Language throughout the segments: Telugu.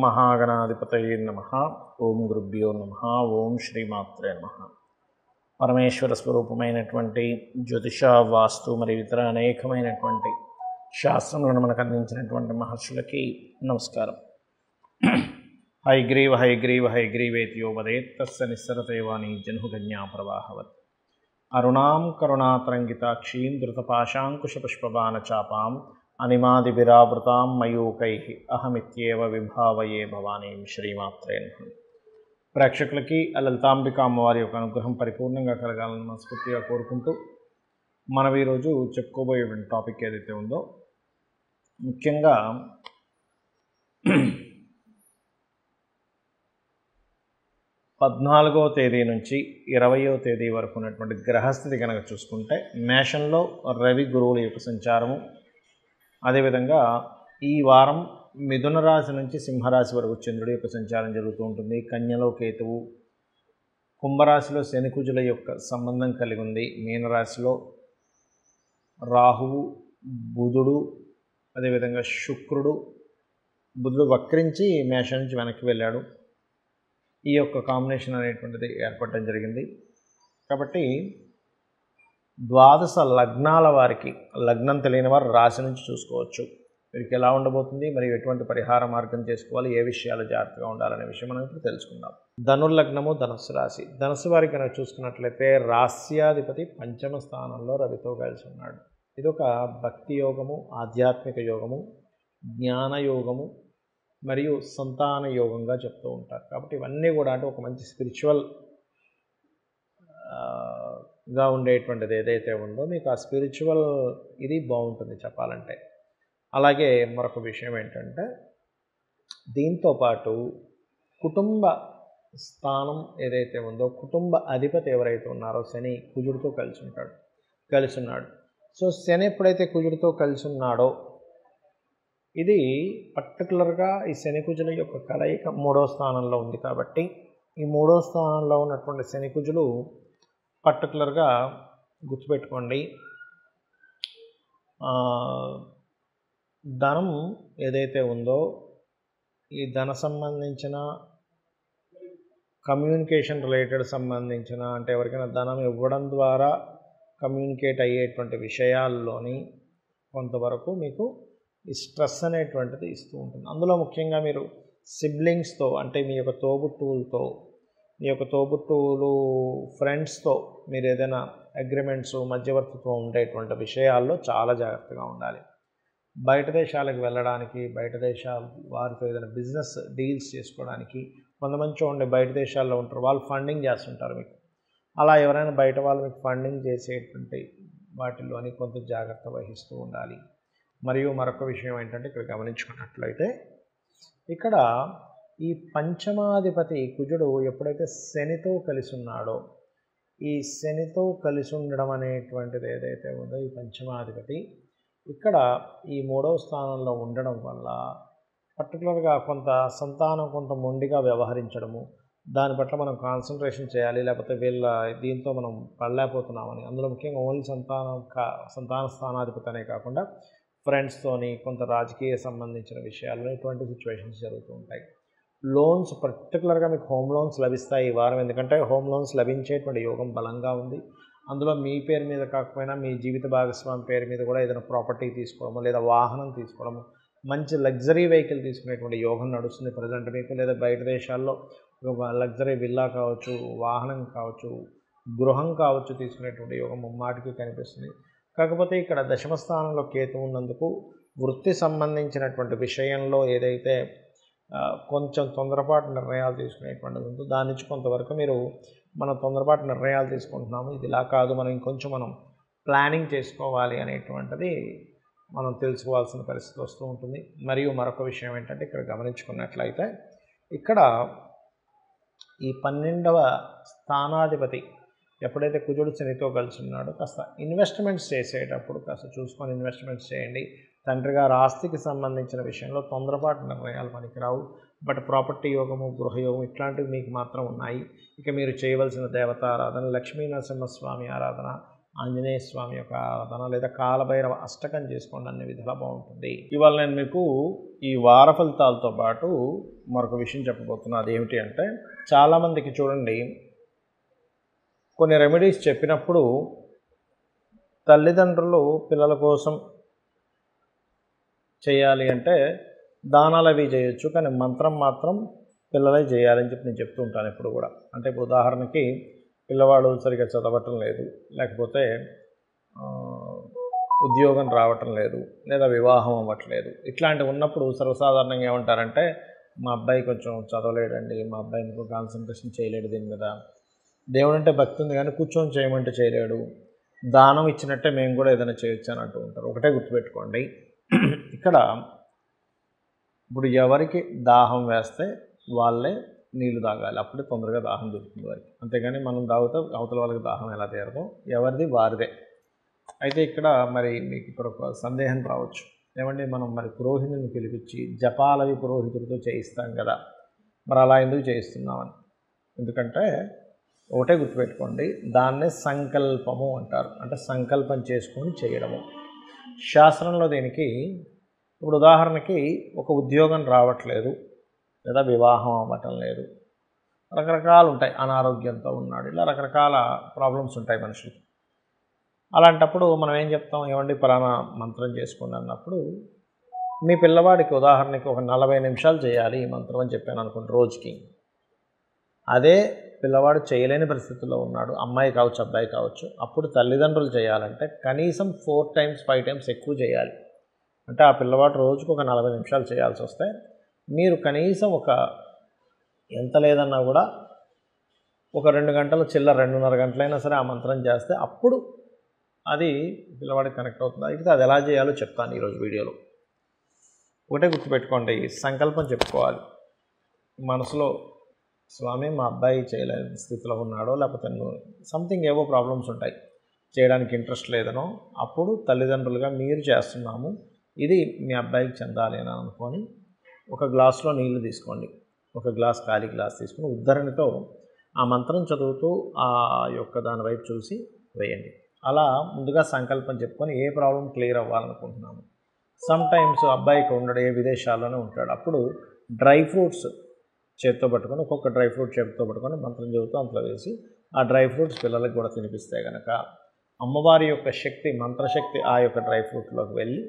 మహాగణాధిపతయే నమః. ఓం గురుభ్యో నమః. ఓం శ్రీమాత్రే నమః. పరమేశ్వర స్వరూపమైనటువంటి జ్యోతిష, వాస్తు మరియు ఇతర అనేకమైనటువంటి శాస్త్రములను మనకు అందించినటువంటి మహర్షులకి నమస్కారం. హైగ్రీవ హైగ్రీవ హైగ్రీవేతియో వదేత్ తస్య నిస్సరతేవాణి జన్హుగన్యా ప్రవాహవత్. అరుణాం కరుణాతరంగితాక్షీం ధృతపాశాంకుశపుష్పబాణచాపాం అనిమాదివిరావృతాం మయూకైః అహమిత్యేవ విభావయే భవానీం. శ్రీమాత్రే నమః. ప్రేక్షకులకి లలితాంబిక అమ్మవారి యొక్క అనుగ్రహం పరిపూర్ణంగా కలగాలని మనస్ఫూర్తిగా కోరుకుంటూ మనం ఈరోజు చెప్పుకోబోయే టాపిక్ ఏదైతే ఉందో, ముఖ్యంగా 14వ తేదీ నుంచి 20వ తేదీ వరకు ఉన్నటువంటి గ్రహస్థితి కనుక చూసుకుంటే, మేషంలో రవి గురువుల యొక్క సంచారము, అదేవిధంగా ఈ వారం మిథున రాశి నుంచి సింహరాశి వరకు చంద్రుడి యొక్క సంచారం జరుగుతూ ఉంటుంది. కన్యలో కేతువు, కుంభరాశిలో శనికుజుల యొక్క సంబంధం కలిగి ఉంది. మీనరాశిలో రాహువు, బుధుడు, అదేవిధంగా శుక్రుడు. బుధుడు వక్రించి మేషం నుంచి వెనక్కి వెళ్ళాడు. ఈ యొక్క కాంబినేషన్ అనేటువంటిది ఏర్పడడం జరిగింది. కాబట్టి ద్వాదశ లగ్నాల వారికి, లగ్నం తెలియని వారు రాశి నుంచి చూసుకోవచ్చు వీరికి ఎలా ఉండబోతుంది, మరియు ఎటువంటి పరిహార మార్గం చేసుకోవాలి, ఏ విషయాలు జాగ్రత్తగా ఉండాలనే విషయం మనం ఇప్పుడు తెలుసుకుందాం. ధనుర్లగ్నము, ధనుస్సు రాశి. ధనుస్సు వారికి కనుక చూసుకున్నట్లయితే రాస్యాధిపతి పంచమ స్థానంలో రవితో కలిసి ఉన్నాడు. ఇది ఒక భక్తి యోగము, ఆధ్యాత్మిక యోగము, జ్ఞాన యోగము మరియు సంతాన యోగంగా చెప్తూ ఉంటారు. కాబట్టి ఇవన్నీ కూడా అంటే ఒక మంచి స్పిరిచువల్గా ఉండేటువంటిది ఏదైతే ఉందో, మీకు ఆ స్పిరిచువల్ ఇది బాగుంటుంది చెప్పాలంటే. అలాగే మరొక విషయం ఏంటంటే, దీంతోపాటు కుటుంబ స్థానం ఏదైతే ఉందో, కుటుంబ అధిపతి ఎవరైతే ఉన్నారో శని కుజుడితో కలిసి ఉన్నాడు. సో శని ఎప్పుడైతే కుజుడితో కలిసి ఉన్నాడో, ఇది పర్టికులర్గా ఈ శని కుజుల యొక్క కలయిక 3వ స్థానంలో ఉంది. కాబట్టి ఈ 3వ స్థానంలో ఉన్నటువంటి శని కుజులు పర్టికులర్గా గుర్తుపెట్టుకోండి, ధనం ఏదైతే ఉందో, ఈ ధన సంబంధించిన కమ్యూనికేషన్ రిలేటెడ్ సంబంధించిన, అంటే ఎవరికైనా ధనం ఇవ్వడం ద్వారా కమ్యూనికేట్ అయ్యేటువంటి విషయాల్లోని కొంతవరకు మీకు ఈ స్ట్రెస్ అనేటువంటిది ఇస్తూ ఉంటుంది. అందులో ముఖ్యంగా మీరు సిబ్లింగ్స్తో, అంటే మీ యొక్క తోబుట్టువులు ఫ్రెండ్స్తో మీరు ఏదైనా అగ్రిమెంట్స్, మధ్యవర్తిత్వం ఉండేటువంటి విషయాల్లో చాలా జాగ్రత్తగా ఉండాలి. బయట దేశాలకు వెళ్ళడానికి, బయట దేశాల వారితో ఏదైనా బిజినెస్ డీల్స్ చేసుకోవడానికి, కొంతమంది చూడండి బయట దేశాల్లో ఉంటారు, వాళ్ళు ఫండింగ్ చేస్తుంటారు మీకు. అలా ఎవరైనా బయట వాళ్ళు మీకు ఫండింగ్ చేసేటువంటి వాటిల్లోని కొంత జాగ్రత్త వహిస్తూ ఉండాలి. మరియు మరొక విషయం ఏంటంటే, ఇక్కడ గమనించుకున్నట్లయితే, ఇక్కడ ఈ పంచమాధిపతి కుజుడు ఎప్పుడైతే శనితో కలిసి ఉన్నాడో, ఈ శనితో కలిసి ఉండడం అనేటువంటిది ఏదైతే ఉందో, ఈ పంచమాధిపతి ఇక్కడ ఈ 3వ స్థానంలో ఉండడం వల్ల పర్టికులర్గా కొంత సంతానం కొంత మొండిగా వ్యవహరించడము, దాని పట్ల మనం కాన్సన్ట్రేషన్ చేయాలి, లేకపోతే దీంతో మనం పడలేకపోతున్నామని. అందులో ముఖ్యంగా ఓన్లీ సంతాన స్థానాధిపతి అనే కాకుండా ఫ్రెండ్స్తోని, కొంత రాజకీయ సంబంధించిన విషయాల్లో ఇటువంటి సిచ్యువేషన్స్ జరుగుతూ ఉంటాయి. లోన్స్, పర్టికులర్గా మీకు హోమ్ లోన్స్ లభిస్తాయి ఈ వారం. ఎందుకంటే హోమ్ లోన్స్ లభించేటువంటి యోగం బలంగా ఉంది. అందులో మీ పేరు మీద కాకపోయినా మీ జీవిత భాగస్వామి పేరు మీద కూడా ఏదైనా ప్రాపర్టీ తీసుకోవడము, లేదా వాహనం తీసుకోవడము, మంచి లగ్జరీ వెహికల్ తీసుకునేటువంటి యోగం నడుస్తుంది ప్రజెంట్ మీకు. లేదా బయట దేశాల్లో లగ్జరీ విల్లా కావచ్చు, వాహనం కావచ్చు, గృహం కావచ్చు తీసుకునేటువంటి యోగం ముమ్మాటికి కనిపిస్తుంది. కాకపోతే ఇక్కడ దశమ స్థానంలో కేతు ఉన్నందుకు వృత్తి సంబంధించినటువంటి విషయంలో ఏదైతే కొంచెం తొందరపాటు నిర్ణయాలు తీసుకునేటువంటిది ఉందో, దాని నుంచి కొంతవరకు మనం తొందరపాటు నిర్ణయాలు తీసుకుంటున్నాము, ఇది ఇలా కాదు, మనం ప్లానింగ్ చేసుకోవాలి అనేటువంటిది మనం తెలుసుకోవాల్సిన పరిస్థితి వస్తూ ఉంటుంది. మరియు మరొక విషయం ఏంటంటే, ఇక్కడ గమనించుకున్నట్లయితే, ఇక్కడ ఈ 12వ స్థానాధిపతి ఎప్పుడైతే కుజుడు శనితో కలిసి ఉన్నాడో, కాస్త ఇన్వెస్ట్మెంట్స్ చేసేటప్పుడు కాస్త చూసుకొని ఇన్వెస్ట్మెంట్స్ చేయండి. తండ్రి గారు ఆస్తికి సంబంధించిన విషయంలో తొందరపాటు నిర్ణయాలు పనికిరావు. బట్ ప్రాపర్టీ యోగము, గృహయోగం ఇట్లాంటివి మీకు మాత్రం ఉన్నాయి. ఇక మీరు చేయవలసిన దేవతారాధన లక్ష్మీ నరసింహస్వామి ఆరాధన, ఆంజనేయ స్వామి యొక్క ఆరాధన లేదా కాలభైరవ అష్టకం చేసుకోండి, అన్ని విధాలా బాగుంటుంది. ఇవాళ నేను మీకు ఈ వార ఫలితాలతో పాటు మరొక విషయం చెప్పబోతున్నా. అదేమిటి అంటే, చాలామందికి చూడండి, కొన్ని రెమెడీస్ చెప్పినప్పుడు తల్లిదండ్రులు పిల్లల కోసం చేయాలి అంటే దానాలు అవి చేయొచ్చు, కానీ మంత్రం మాత్రం పిల్లలే చేయాలని చెప్పి నేను చెప్తూ ఉంటాను ఎప్పుడు కూడా. అంటే ఇప్పుడు ఉదాహరణకి పిల్లవాడు సరిగ్గా చదవటం లేదు, లేకపోతే ఉద్యోగం రావటం లేదు, లేదా వివాహం అవ్వట్లేదు, ఇట్లాంటివి ఉన్నప్పుడు సర్వసాధారణంగా ఏమంటారంటే, మా అబ్బాయి కొంచెం చదవలేడండి, మా అబ్బాయి ఇంకో కాన్సన్ట్రేషన్ చేయలేడు దీని మీద, దేవుడు అంటే భక్తి ఉంది కానీ కూర్చొని చేయమంటే చేయలేడు, దానం ఇచ్చినట్టే మేము కూడా ఏదైనా చేయొచ్చు అని అంటూ ఉంటారు. ఒకటే గుర్తుపెట్టుకోండి, ఇక్కడ ఇప్పుడు ఎవరికి దాహం వేస్తే వాళ్ళే నీళ్లు తాగాలి, అప్పుడే తొందరగా దాహం దొరుకుతుంది వారికి. అంతేగాని మనం తాగితే అవతల వాళ్ళకి దాహం ఎలా తీరదో, ఎవరిది వారిదే. అయితే ఇక్కడ మరి మీకు ఇక్కడ ఒక సందేహం రావచ్చు, ఏమంటే మనం మరి పురోహితుని పిలిపించి జపాలవి పురోహితుడితో చేయిస్తాం కదా, మరి అలా ఎందుకు చేయిస్తున్నామని. ఎందుకంటే ఒకటే గుర్తుపెట్టుకోండి, దాన్నే సంకల్పము అంటారు. అంటే సంకల్పం చేసుకొని చేయడము. శాస్త్రంలో దీనికి ఇప్పుడు ఉదాహరణకి ఒక ఉద్యోగం రావట్లేదు, లేదా వివాహం అవ్వటం లేదు, రకరకాలు ఉంటాయి, అనారోగ్యంతో ఉన్నాడు, ఇలా రకరకాల ప్రాబ్లమ్స్ ఉంటాయి మనుషులకి. అలాంటప్పుడు మనం ఏం చెప్తాం, ఏమండి పలానా మంత్రం చేసుకోండి అన్నప్పుడు, మీ పిల్లవాడికి ఉదాహరణకి ఒక 40 నిమిషాలు చేయాలి ఈ మంత్రం అని చెప్పాను అనుకోండి రోజుకి. అదే పిల్లవాడు చేయలేని పరిస్థితుల్లో ఉన్నాడు, అమ్మాయి కావచ్చు అబ్బాయి కావచ్చు, అప్పుడు తల్లిదండ్రులు చేయాలంటే కనీసం 4 times 5 times ఎక్కువ చేయాలి. అంటే ఆ పిల్లవాడు రోజుకు ఒక 40 నిమిషాలు చేయాల్సి వస్తే, మీరు కనీసం ఒక ఎంత లేదన్నా కూడా ఒక 2 గంటలు చిల్లర 2.5 గంటలైనా సరే ఆ మంత్రం చేస్తే అప్పుడు అది పిల్లవాడికి కనెక్ట్ అవుతుంది. అయితే అది ఎలా చేయాలో చెప్తాను ఈరోజు వీడియోలో. ఒకటే గుర్తుపెట్టుకోండి, సంకల్పం చెప్పుకోవాలి మనసులో, స్వామి మా అబ్బాయి చేయలేని స్థితిలో ఉన్నాడో, లేకపోతే సంథింగ్ ఏవో ప్రాబ్లమ్స్ ఉంటాయి, చేయడానికి ఇంట్రెస్ట్ లేదనో, అప్పుడు తల్లిదండ్రులుగా మీరు చేస్తున్నాము, ఇది మీ అబ్బాయికి చెందాలి అని అనుకొని ఒక గ్లాసులో నీళ్లు తీసుకోండి, ఒక గ్లాస్ ఖాళీ గ్లాస్ తీసుకుని ఉద్ధరణితో ఆ మంత్రం చదువుతూ ఆ యొక్క దాని వైపు చూసి వేయండి. అలా ముందుగా సంకల్పం చెప్పుకొని ఏ ప్రాబ్లం క్లియర్ అవ్వాలనుకుంటున్నాము. సమ్ టైమ్స్ అబ్బాయికి ఉండడు, ఏ విదేశాల్లోనే ఉంటాడు, అప్పుడు డ్రై ఫ్రూట్స్ చేతితో పట్టుకొని, ఒక్కొక్క డ్రై ఫ్రూట్ చేతితో పట్టుకొని మంత్రం చదువుతూ అంతలో వేసి ఆ డ్రై ఫ్రూట్స్ పిల్లలకు కూడా తినిపిస్తే కనుక అమ్మవారి యొక్క శక్తి, మంత్రశక్తి ఆ యొక్క డ్రై ఫ్రూట్లోకి వెళ్ళి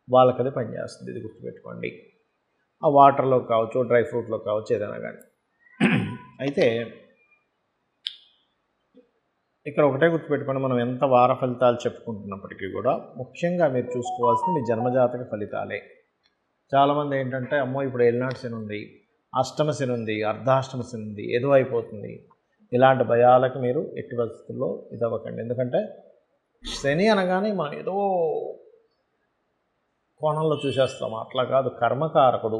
వాళ్ళకి అది పనిచేస్తుంది. ఇది గుర్తుపెట్టుకోండి. ఆ వాటర్లో కావచ్చు, డ్రై ఫ్రూట్లో కావచ్చు, ఏదైనా కానీ. అయితే ఇక్కడ ఒకటే గుర్తుపెట్టుకోండి, మనం ఎంత వార ఫలితాలు చెప్పుకుంటున్నప్పటికీ కూడా ముఖ్యంగా మీరు చూసుకోవాల్సింది మీ జన్మజాతక ఫలితాలే. చాలామంది ఏంటంటే, అమ్మో ఇప్పుడు ఏలినాటి శని ఉంది, అష్టమ శని ఉంది, అర్ధాష్టమ శని ఉంది, ఏదో అయిపోతుంది, ఇలాంటి భయాలకు మీరు ఎట్టి పరిస్థితుల్లో ఇదవ్వకండి. ఎందుకంటే శని అనగానే మనం ఏదో కోణంలో చూసేస్తాము, అట్లా కాదు. కర్మకారకుడు.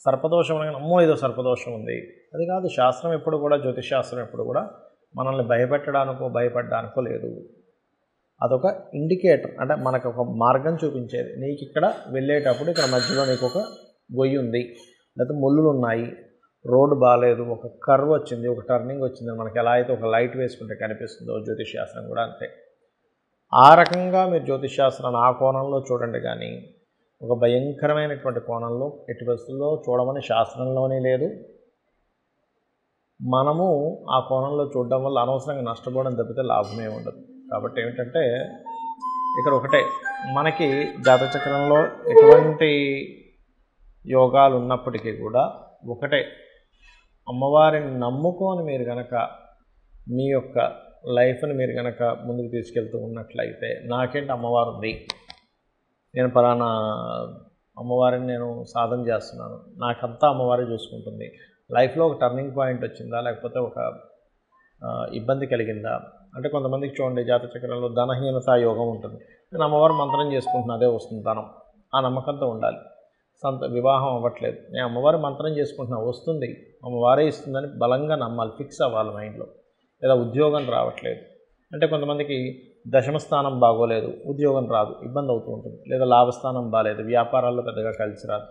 సర్పదోషం అనగానే అమ్మో ఏదో సర్పదోషం ఉంది, అది కాదు. శాస్త్రం ఎప్పుడు కూడా, జ్యోతిషాస్త్రం ఎప్పుడు కూడా మనల్ని భయపెట్టడానికో భయపడడానికో లేదు. అదొక ఇండికేటర్, అంటే మనకు ఒక మార్గం చూపించేది. నీకు ఇక్కడ వెళ్ళేటప్పుడు ఇక్కడ మధ్యలో నీకు ఒక గొయ్యి ఉంది, లేకపోతే ముళ్ళులు ఉన్నాయి, రోడ్డు బాగాలేదు, ఒక కర్వ్ వచ్చింది, ఒక టర్నింగ్ వచ్చింది, మనకి ఎలా అయితే ఒక లైట్ వేసుకుంటే కనిపిస్తుందో జ్యోతిషాస్త్రం కూడా అంతే. ఆ రకంగా మీరు జ్యోతిషాస్త్రాన్ని ఆ కోణంలో చూడండి, కానీ ఒక భయంకరమైనటువంటి కోణంలో ఎట్టి పరిస్థితుల్లో చూడమని శాస్త్రంలోనే లేదు. మనము ఆ కోణంలో చూడడం వల్ల అనవసరంగా నష్టపోవడం తప్పితే లాభమే ఉండదు. కాబట్టి ఏమిటంటే ఇక్కడ ఒకటే, మనకి జాతచక్రంలో ఎటువంటి యోగాలు ఉన్నప్పటికీ కూడా ఒకటే, అమ్మవారిని నమ్ముకొని మీరు కనుక మీ యొక్క లైఫ్ని మీరు కనుక ముందుకు తీసుకెళ్తూ ఉన్నట్లయితే, నాకేంటి అమ్మవారు ఉంది, నేను పలానా అమ్మవారిని నేను సాధన చేస్తున్నాను, నాకంతా అమ్మవారే చూసుకుంటుంది, లైఫ్లో ఒక టర్నింగ్ పాయింట్ వచ్చిందా, లేకపోతే ఒక ఇబ్బంది కలిగిందా. అంటే కొంతమందికి చూడండి, జాతచక్రంలో ధనహీనత యోగం ఉంటుంది, నేను అమ్మవారు మంత్రం చేసుకుంటున్నా అదే వస్తుంది ధనం, ఆ నమ్మకంతో ఉండాలి. వివాహం అవ్వట్లేదు, నేను అమ్మవారి మంత్రం చేసుకుంటున్నా వస్తుంది, అమ్మవారే ఇస్తుందని బలంగా నమ్మాలి, ఫిక్స్ అవ్వాలి మైండ్లో. లేదా ఉద్యోగం రావట్లేదు అంటే కొంతమందికి దశమస్థానం బాగోలేదు, ఉద్యోగం రాదు, ఇబ్బంది అవుతూ ఉంటుంది. లేదా లాభస్థానం బాగాలేదు, వ్యాపారాల్లో పెద్దగా కలిసి రాదు.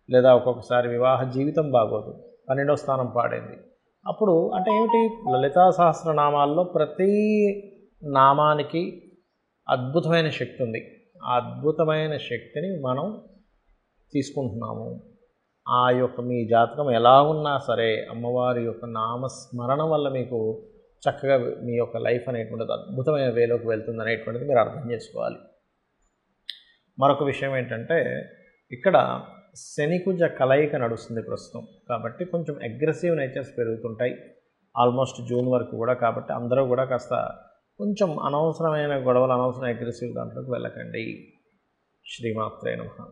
లేదా ఒక్కొక్కసారి వివాహ జీవితం బాగోదు, 12వ స్థానం పాడైంది. అప్పుడు అంటే ఏమిటి, లలితా సహస్రనామాల్లో ప్రతి నామానికి అద్భుతమైన శక్తి ఉంది. ఆ అద్భుతమైన శక్తిని మనం తీసుకుంటున్నాము. ఆ యొక్క మీ జాతకం ఎలా ఉన్నా సరే అమ్మవారి యొక్క నామస్మరణ వల్ల మీకు చక్కగా మీ యొక్క లైఫ్ అనేటువంటిది అద్భుతమైన వేలోకి వెళ్తుంది అనేటువంటిది మీరు అర్థం చేసుకోవాలి. మరొక విషయం ఏంటంటే, ఇక్కడ శనికుజ కలయిక నడుస్తుంది ప్రస్తుతం. కాబట్టి కొంచెం అగ్రెసివ్ నేచర్స్ పెరుగుతుంటాయి ఆల్మోస్ట్ జూన్ వరకు కూడా. కాబట్టి అందరూ కూడా కాస్త కొంచెం అనవసరమైన గొడవలు, అనవసరమైన అగ్రెసివ్ దాంట్లోకి వెళ్ళకండి. శ్రీమాత్రే నమః.